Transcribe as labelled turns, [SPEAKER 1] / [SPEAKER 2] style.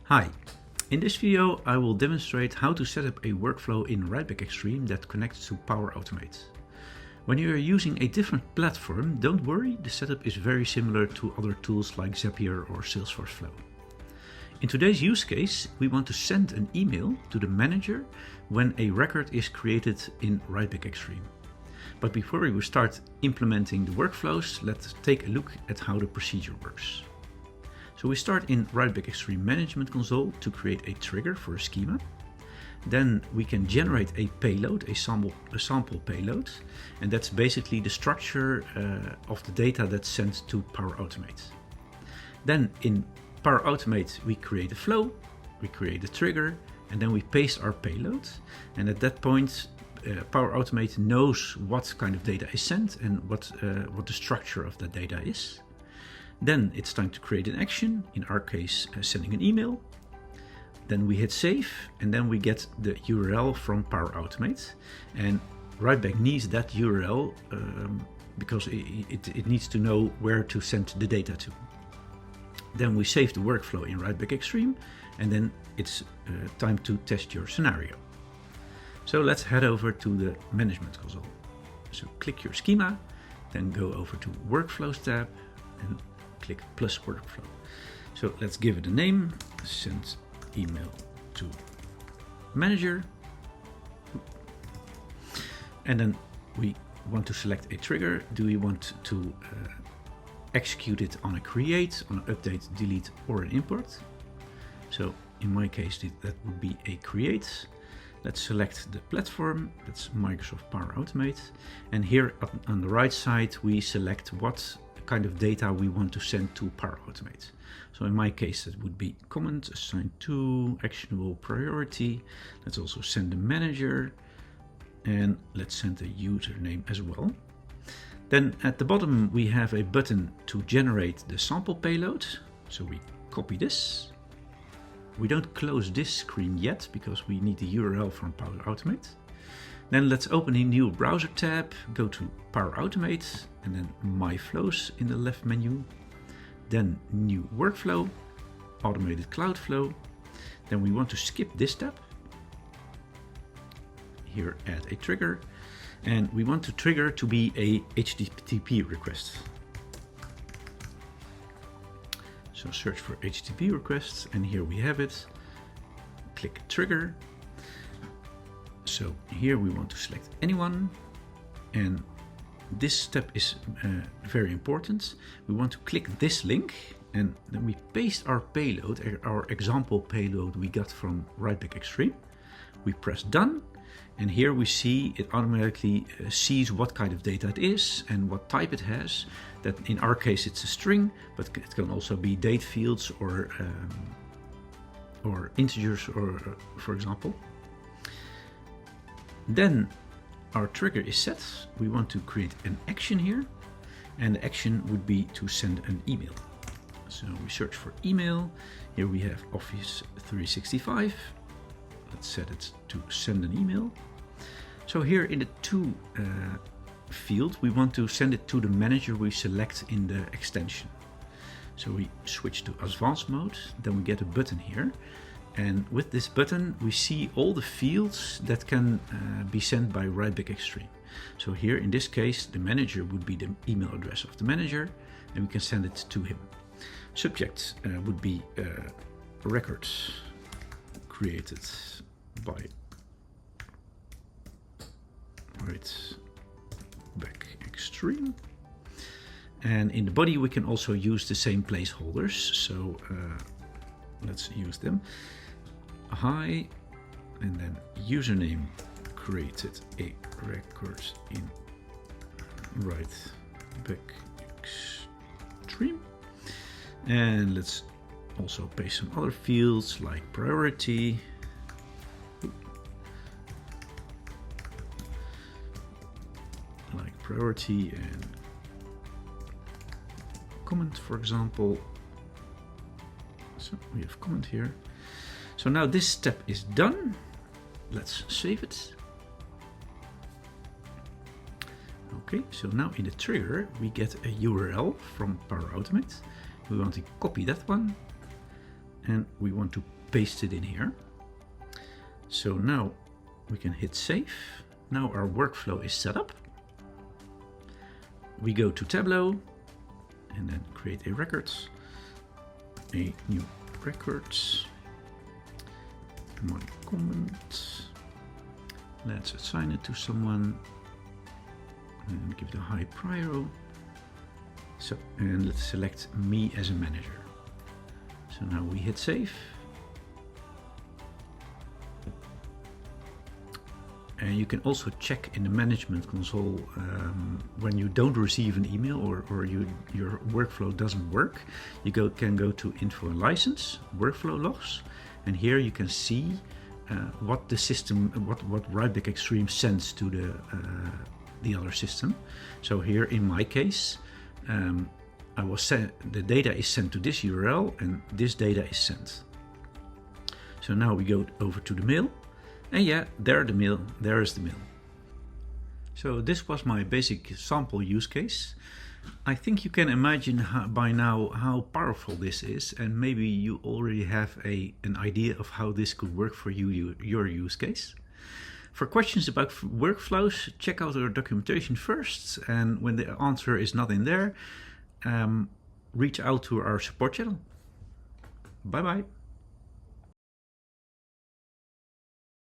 [SPEAKER 1] Hi, in this video I will demonstrate how to set up a workflow in WriteBackExtreme that connects to Power Automate. When you are using a different platform, don't worry, the setup is very similar to other tools like Zapier or Salesforce Flow. In today's use case, we want to send an email to the manager when a record is created in WriteBackExtreme. But before we start implementing the workflows, let's take a look at how the procedure works. So we start in WriteBackExtreme Management Console to create a trigger for a schema. Then we can generate a payload, a sample payload, and that's basically the structure of the data that's sent to Power Automate. Then in Power Automate we create a flow, we create a trigger, and then we paste our payload. And at that point Power Automate knows what kind of data is sent and what the structure of that data is. Then it's time to create an action, in our case sending an email. Then we hit save, and then we get the URL from Power Automate. And WriteBack needs that URL because it needs to know where to send the data to. Then we save the workflow in WriteBackExtreme, and then it's time to test your scenario. So let's head over to the Management Console. So click your schema, then go over to Workflows tab and click plus workflow. So let's give it a name, send email to manager. And then we want to select a trigger. Do we want to execute it on a create, on an update, delete, or an import? So in my case, that would be a create. Let's select the platform, that's Microsoft Power Automate. And here on the right side, we select what kind of data we want to send to Power Automate. So in my case, that would be comment, assigned to, actionable priority. Let's also send the manager, and let's send a username as well. Then at the bottom, we have a button to generate the sample payload. So we copy this. We don't close this screen yet because we need the URL from Power Automate. Then let's open a new browser tab, go to Power Automate, and then My Flows in the left menu. Then New Workflow, Automated Cloud Flow. Then we want to skip this step. Here, add a trigger. And we want to trigger to be a HTTP request. So search for HTTP requests, and here we have it. Click Trigger. So here we want to select anyone, and this step is very important. We want to click this link, and then we paste our payload, our example payload we got from WriteBackExtreme. We press Done, and here we see it automatically sees what kind of data it is and what type it has. That in our case it's a string, but it can also be date fields or integers, or for example. Then our trigger is set. We want to create an action here, and the action would be to send an email. So we search for email. Here we have Office 365. Let's set it to send an email. So here in the to field, we want to send it to the manager we select in the extension. So we switch to advanced mode, then we get a button here. And with this button, we see all the fields that can be sent by WriteBackExtreme. So here in this case, the manager would be the email address of the manager, and we can send it to him. Subject would be records created by WriteBackExtreme. And in the body, we can also use the same placeholders. So let's use them. Hi, and then username created a record in WriteBackExtreme. And let's also paste some other fields like priority. And comment, for example. So we have comment here. So now this step is done. Let's save it. Okay, so now in the trigger we get a URL from Power Automate. We want to copy that one, and we want to paste it in here. So now we can hit save. Now our workflow is set up. We go to Tableau and then create a records, a new records, one comment. Let's assign it to someone and give it a high prio. So, and let's select me as a manager. So now we hit save. And you can also check in the management console when you don't receive an email or your workflow doesn't work. You can go to info and license, workflow logs, and here you can see what the system, what WriteBackExtreme sends to the other system. So here in my case, the data is sent to this URL and this data is sent. So now we go over to the mail. And yeah, there is the mail. So this was my basic sample use case. I think you can imagine by now how powerful this is, and maybe you already have an idea of how this could work for you, your use case. For questions about workflows, check out our documentation first, and when the answer is not in there, reach out to our support channel. Bye bye.